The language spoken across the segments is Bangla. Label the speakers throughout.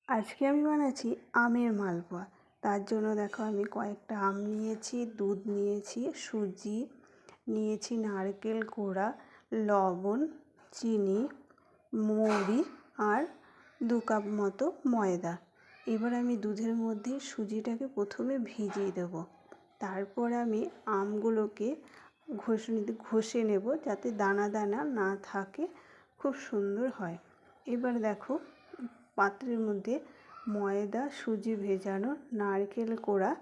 Speaker 1: আজকে আমি বানাচ্ছি আমের মালপোয়া। তার জন্য দেখো আমি কয়েকটা আম নিয়েছি, দুধ নিয়েছি, সুজি নিয়েছি, নারকেল কোড়া, লবণ, চিনি, মৌরি আর 2 কাপ মতো ময়দা। এবার আমি দুধের মধ্যে সুজিটাকে প্রথমে ভিজিয়ে দেবো। তারপর আমি আমগুলোকে ঘষে নেব যাতে দানা দানা না থাকে, খুব সুন্দর হয়। এবার দেখো পাত্রের মধ্যে ময়দা, সুজি ভেজানো, নারকেল কোড়া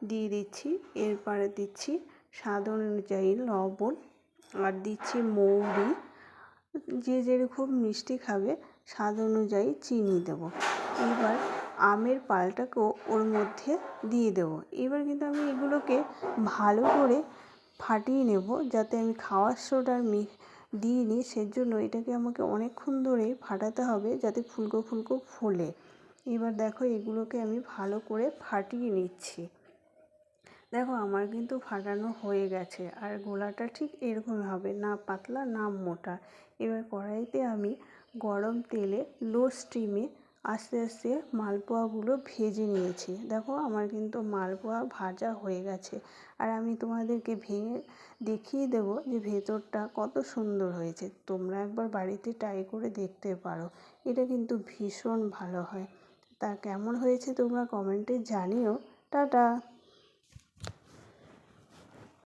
Speaker 1: দিয়ে দিচ্ছি, এরপরে দিচ্ছি স্বাদ অনুযায়ী লবণ আর দিচ্ছি মৌরি। যে যেরকম মিষ্টি খাবে স্বাদ অনুযায়ী চিনি দেবো। এবার আমের পাল্টাকেও ওর মধ্যে দিয়ে দেবো। এবার কিন্তু আমি এগুলোকে ভালো করে ফাটিয়ে নেব, যাতে আমি খাওয়ার সোডা দিইনি, সেজন্য এটাকে আমাকে অনেকক্ষণ ধরে ফাটাতে হবে যাতে ফুলকো ফুলকো ফোলে। এবার দেখো এগুলোকে আমি ভালো করে ফাটিয়ে নিচ্ছি। দেখো আমার কিন্তু ফাটানো হয়ে গেছে, আর গোলাটা ঠিক এরকম হবে, না পাতলা না মোটা। এবার কড়াইতে আমি গরম তেলে লো স্টিমে আস্তে আস্তে মালপোয়াগুলো ভেজে নিয়েছি। দেখো আমার কিন্তু মালপোয়া ভাজা হয়ে গেছে, আর আমি তোমাদেরকে ভেঙে দেখিয়ে দেবো যে ভেতরটা কত সুন্দর হয়েছে। তোমরা একবার বাড়িতে ট্রাই করে দেখতে পারো, এটা কিন্তু ভীষণ ভালো হয়। তা কেমন হয়েছে তোমরা কমেন্টে জানিও। টাটা।